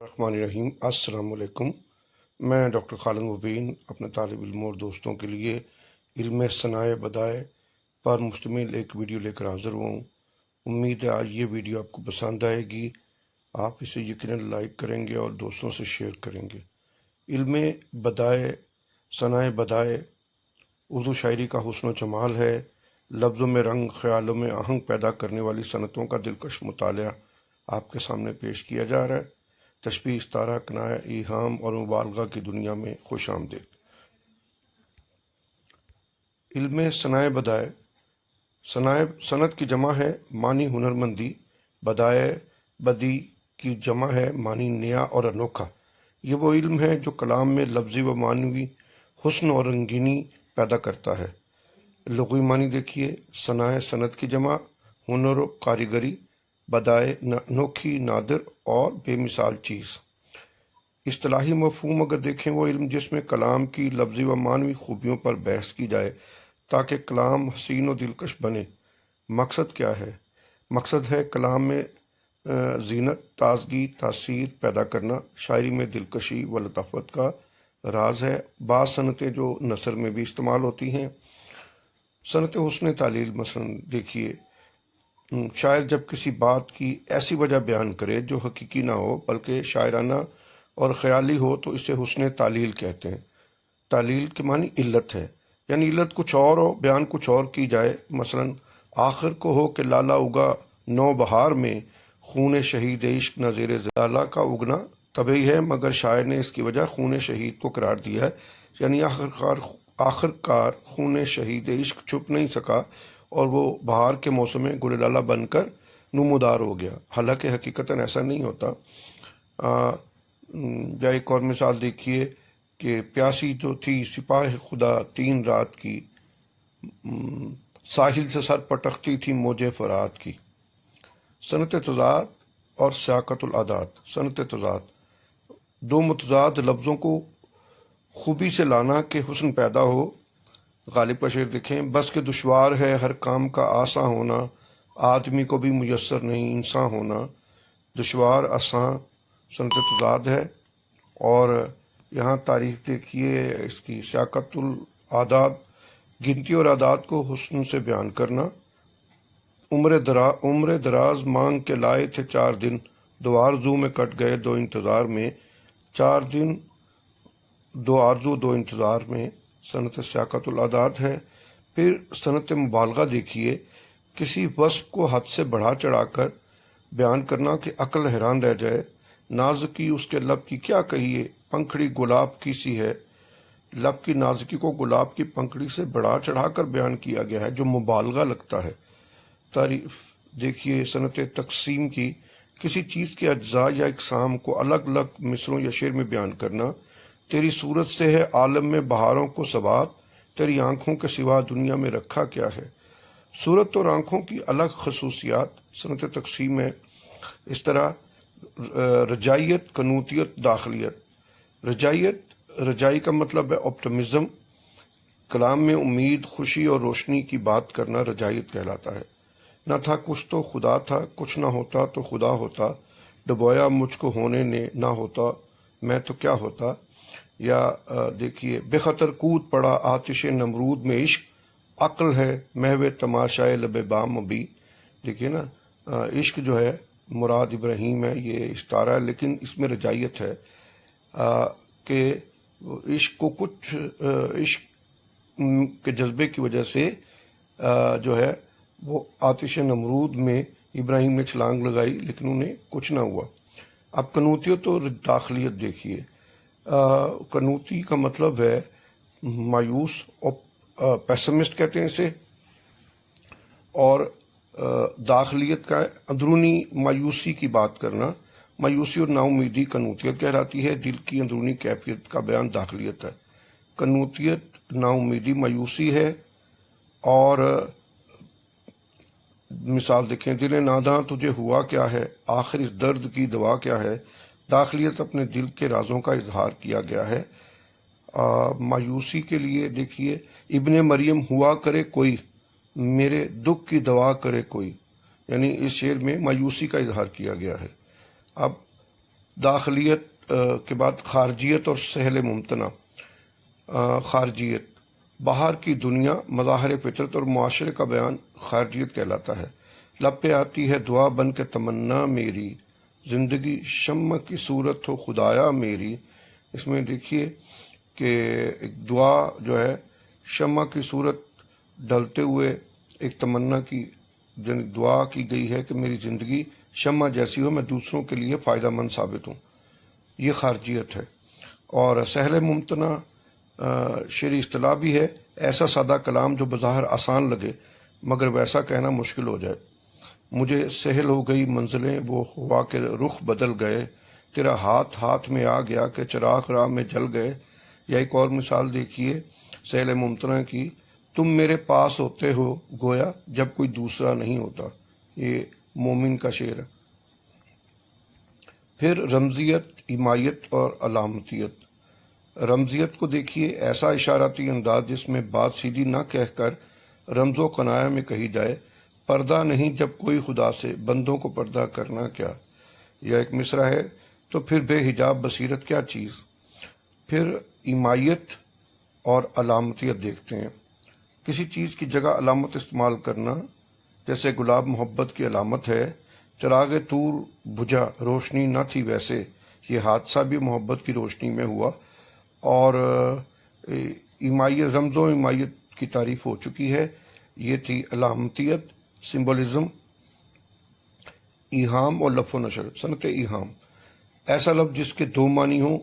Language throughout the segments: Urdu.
الرحمن الرحیم السلام علیکم۔ میں ڈاکٹر خالد مبین اپنے طالب علموں اور دوستوں کے لیے علم ثنائے بدائے پر مشتمل ایک ویڈیو لے کر حاضر ہوں۔ امید ہے آج یہ ویڈیو آپ کو پسند آئے گی۔ آپ اسے یقیناً لائک کریں گے اور دوستوں سے شیئر کریں گے۔ علم بدائے ثنائے بدائے اردو شاعری کا حسن و جمال ہے۔ لفظوں میں رنگ، خیالوں میں آہنگ پیدا کرنے والی صنعتوں کا دلکش مطالعہ آپ کے سامنے پیش کیا جا رہا ہے۔ تشبیہ، استعارہ، کنایہ، ایہام اور مبالغہ کی دنیا میں خوش آمدید۔ علم ثنائے بدائے، صنعت کی جمع ہے معنی ہنرمندی، بدائے بدی کی جمع ہے معنی نیا اور انوکھا۔ یہ وہ علم ہے جو کلام میں لفظی و معنوی حسن اور رنگینی پیدا کرتا ہے۔ لغوی معنی دیکھیے، صنعت کی جمع ہنر و کاریگری، بدائے انوکھی، نادر اور بے مثال چیز۔ اصطلاحی مفہوم اگر دیکھیں، وہ علم جس میں کلام کی لفظی و معنوی خوبیوں پر بحث کی جائے تاکہ کلام حسین و دلکش بنے۔ مقصد کیا ہے؟ مقصد ہے کلام میں زینت، تازگی، تاثیر پیدا کرنا۔ شاعری میں دلکشی و لطافت کا راز ہے۔ بعض صنعتیں جو نثر میں بھی استعمال ہوتی ہیں۔ صنعت حسن تعلیل مثلا دیکھیے، شاعر جب کسی بات کی ایسی وجہ بیان کرے جو حقیقی نہ ہو بلکہ شاعرانہ اور خیالی ہو تو اسے حسن تعلیل کہتے ہیں۔ تعلیل کے معنی علت ہے، یعنی علت کچھ اور ہو، بیان کچھ اور کی جائے۔ مثلا آخر کو ہو کہ لالا اگا نو بہار میں، خون شہید عشق نہ زیر لالا کا اگنا طبعی ہے، مگر شاعر نے اس کی وجہ خون شہید کو قرار دیا ہے، یعنی آخرکار خون شہید عشق چھپ نہیں سکا اور وہ بہار کے موسم میں گل لالا بن کر نمودار ہو گیا، حالانکہ حقیقتاً ایسا نہیں ہوتا۔ یا ایک اور مثال دیکھیے کہ پیاسی تو تھی سپاہ خدا 3 رات کی، ساحل سے سر پٹکتی تھی موجے فرات کی۔ صنعت تضاد اور سیاقت العادات۔ صنعت تضاد، دو متضاد لفظوں کو خوبی سے لانا کہ حسن پیدا ہو۔ غالب کا شعر دیکھیں، بس کہ دشوار ہے ہر کام کا آساں ہونا، آدمی کو بھی میسر نہیں انسان ہونا۔ دشوار آساں صنعت تضاد ہے۔ اور یہاں تعریف دیکھیے اس کی، سیاقت العادات، گنتی اور عادات کو حسن سے بیان کرنا۔ عمر دراز مانگ کے لائے تھے 4 دن، 2 آرزو میں کٹ گئے 2 انتظار میں۔ 4 دن 2 آرزو 2 انتظار میں، صنعت سیاقت العادات ہے۔ پھر صنعت مبالغہ دیکھیے، کسی وصف کو حد سے بڑھا چڑھا کر بیان کرنا کہ عقل حیران رہ جائے۔ نازکی اس کے لب کی کیا کہیے، پنکھڑی گلاب کی سی ہے۔ لب کی نازکی کو گلاب کی پنکھڑی سے بڑھا چڑھا کر بیان کیا گیا ہے، جو مبالغہ لگتا ہے۔ تعریف دیکھیے صنعت تقسیم کی، کسی چیز کے اجزاء یا اقسام کو الگ الگ مصروں یا شعر میں بیان کرنا۔ تیری صورت سے ہے عالم میں بہاروں کو ثبات، تیری آنکھوں کے سوا دنیا میں رکھا کیا ہے۔ صورت اور آنکھوں کی الگ خصوصیات صنعت تقسیم ہے۔ اس طرح رجائیت، قنوتیت، داخلیت۔ رجائی کا مطلب ہے آپٹمزم، کلام میں امید، خوشی اور روشنی کی بات کرنا رجائیت کہلاتا ہے۔ نہ تھا کچھ تو خدا تھا، کچھ نہ ہوتا تو خدا ہوتا، ڈبویا مجھ کو ہونے نے نہ ہوتا، میں تو کیا ہوتا۔ یا دیکھیے، بے خطر کود پڑا آتش نمرود میں عشق، عقل ہے محو تماشائے لب بام بھی۔ دیکھیے نا، عشق جو ہے مراد ابراہیم ہے، یہ استعارہ ہے، لیکن اس میں رجائیت ہے کہ عشق کو کچھ عشق کے جذبے کی وجہ سے جو ہے وہ آتش نمرود میں ابراہیم نے چھلانگ لگائی، لیکن انہیں کچھ نہ ہوا۔ اب قنوتیت اور داخلیت دیکھیے۔ قنوتی کا مطلب ہے مایوس، اور پیسمسٹ کہتے ہیں اسے، اور داخلیت کا اندرونی مایوسی کی بات کرنا۔ مایوسی اور نا امیدی قنوتیت کہلاتی ہے، دل کی اندرونی کیفیت کا بیان داخلیت ہے۔ قنوتیت نا امیدی، مایوسی ہے۔ اور مثال دیکھیں، دل ناداں تجھے ہوا کیا ہے، آخر اس درد کی دوا کیا ہے۔ داخلیت اپنے دل کے رازوں کا اظہار کیا گیا ہے۔ مایوسی کے لیے دیکھیے، ابن مریم ہوا کرے کوئی، میرے دکھ کی دوا کرے کوئی، یعنی اس شعر میں مایوسی کا اظہار کیا گیا ہے۔ اب داخلیت کے بعد خارجیت اور سہل ممتنع۔ خارجیت، باہر کی دنیا، مظاہر فطرت اور معاشرے کا بیان خارجیت کہلاتا ہے۔ لب پہ آتی ہے دعا بن کے تمنا میری، زندگی شمع کی صورت ہو خدایا میری۔ اس میں دیکھیے کہ ایک دعا جو ہے شمع کی صورت ڈلتے ہوئے ایک تمنا کی دعا کی گئی ہے کہ میری زندگی شمع جیسی ہو، میں دوسروں کے لیے فائدہ مند ثابت ہوں۔ یہ خارجیت ہے۔ اور سہل ممتنع شعری اصطلاح بھی ہے، ایسا سادہ کلام جو بظاہر آسان لگے مگر ویسا کہنا مشکل ہو جائے۔ مجھے سہل ہو گئی منزلیں، وہ ہوا کے رخ بدل گئے، تیرا ہاتھ ہاتھ میں آ گیا کہ چراغ راہ میں جل گئے۔ یا ایک اور مثال دیکھیے سہل ممتنع کی، تم میرے پاس ہوتے ہو گویا جب کوئی دوسرا نہیں ہوتا۔ یہ مومن کا شعر ہے۔ پھر رمزیت، ایمائیت اور علامتیت۔ رمزیت کو دیکھیے، ایسا اشاراتی انداز جس میں بات سیدھی نہ کہہ کر رمز و کنایہ میں کہی جائے۔ پردہ نہیں جب کوئی خدا سے، بندوں کو پردہ کرنا کیا۔ یا ایک مصرع ہے، تو پھر بے حجاب بصیرت کیا چیز۔ پھر ایمائیت اور علامتیت دیکھتے ہیں۔ کسی چیز کی جگہ علامت استعمال کرنا، جیسے گلاب محبت کی علامت ہے، چراغ طور بجھا روشنی نہ تھی ویسے، یہ حادثہ بھی محبت کی روشنی میں ہوا۔ اور ایمائیت، رمز و ایمائیت کی تعریف ہو چکی ہے، یہ تھی علامتیت، سمبولزم، ایہام اور لفظ و نشر۔ صنعت ایہام، ایسا لفظ جس کے دو معنی ہوں،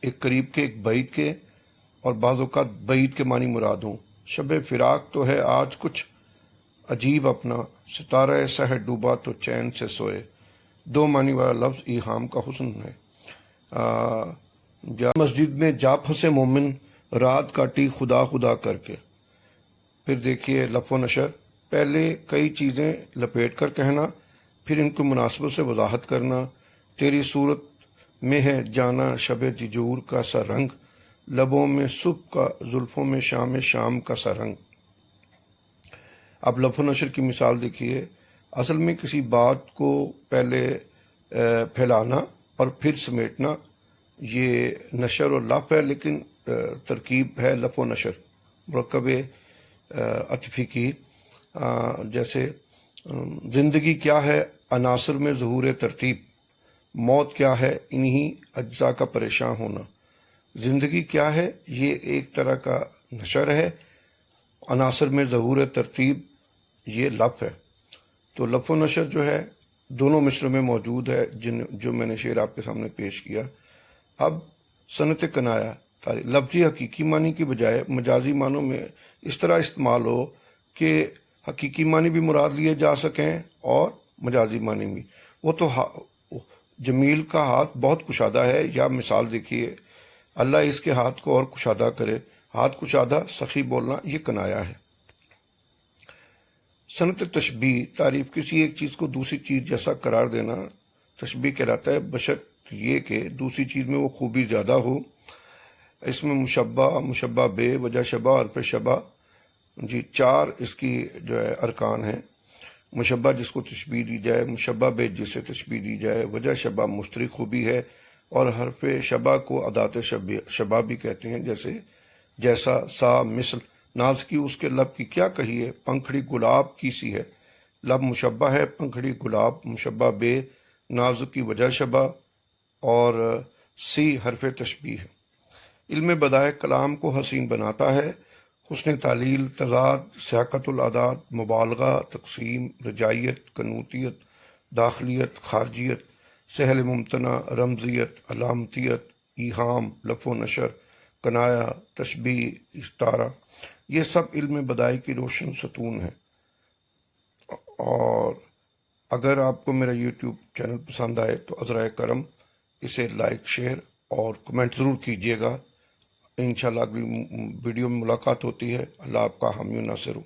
ایک قریب کے ایک بعید کے، اور بعض اوقات بعید کے معنی مراد ہوں۔ شب فراق تو ہے آج کچھ عجیب اپنا، ستارہ سحر ڈوبا تو چین سے سوئے۔ دو معنی والا لفظ ایہام کا حسن ہے۔ مسجد میں جا پھنسے مومن، رات کاٹی خدا خدا کر کے۔ پھر دیکھیے لفظ و نشر، پہلے کئی چیزیں لپیٹ کر کہنا، پھر ان کو مناسبت سے وضاحت کرنا۔ تیری صورت میں ہے جانا شب دجور کا سا رنگ، لبوں میں صبح کا، زلفوں میں شام کا سا رنگ۔ اب لفظ و نشر کی مثال دیکھیے، اصل میں کسی بات کو پہلے پھیلانا اور پھر سمیٹنا، یہ نشر اور لف ہے، لیکن ترکیب ہے لفظ و نشر مرکب عطفی کی۔ جیسے زندگی کیا ہے عناصر میں ظہور ترتیب، موت کیا ہے انہی اجزاء کا پریشان ہونا۔ زندگی کیا ہے، یہ ایک طرح کا نشر ہے، عناصر میں ظہور ترتیب یہ لف ہے۔ تو لف و نشر جو ہے دونوں مصروں میں موجود ہے، جو میں نے شعر آپ کے سامنے پیش کیا۔ اب صنعت کنایہ، لفظی حقیقی معنی کی بجائے مجازی معنوں میں اس طرح استعمال ہو کہ حقیقی معنی بھی مراد لیے جا سکیں اور مجازی معنی بھی۔ وہ تو جمیل کا ہاتھ بہت کشادہ ہے، یا مثال دیکھیے، اللہ اس کے ہاتھ کو اور کشادہ کرے۔ ہاتھ کشادہ، سخی بولنا، یہ کنایہ ہے۔ صنعت تشبیہ، تعریف، کسی ایک چیز کو دوسری چیز جیسا قرار دینا تشبیہ کہلاتا ہے، بشرط یہ کہ دوسری چیز میں وہ خوبی زیادہ ہو۔ اس میں مشبہ، مشبہ بے، وجہ شبہ، حرف شبہ، جی 4 اس کی جو ہے ارکان ہیں۔ مشبہ جس کو تشبیہ دی جائے، مشبہ بے جسے تشبیہ دی جائے، وجہ شبہ مشترک خوبی ہے، اور حرف شبہ کو ادات شبہ بھی کہتے ہیں، جیسے جیسا، سا، مثل۔ ناز کی اس کے لب کی کیا کہیے، پنکھڑی گلاب کی سی ہے۔ لب مشبہ ہے، پنکھڑی گلاب مشبہ بے، نازک کی وجہ شبہ، اور سی حرف تشبیہ ہے۔ علم بدائع کلام کو حسین بناتا ہے۔ حسن تعلیل، تضاد، سیاقت الاداد، مبالغہ، تقسیم، رجائیت، کنوتیت، داخلیت، خارجیت، سہل ممتنع، رمزیت، علامتیت، ایہام، لفظ و نشر، کنایہ، تشبیہ، استعارہ، یہ سب علم بدائع کی روشن ستون ہیں۔ اور اگر آپ کو میرا یوٹیوب چینل پسند آئے تو عذرائے کرم اسے لائک، شیئر اور کمنٹ ضرور کیجیے گا۔ انشاءاللہ اگلی ویڈیو میں ملاقات ہوتی ہے۔ اللہ آپ کا حامی و ناصر ہو۔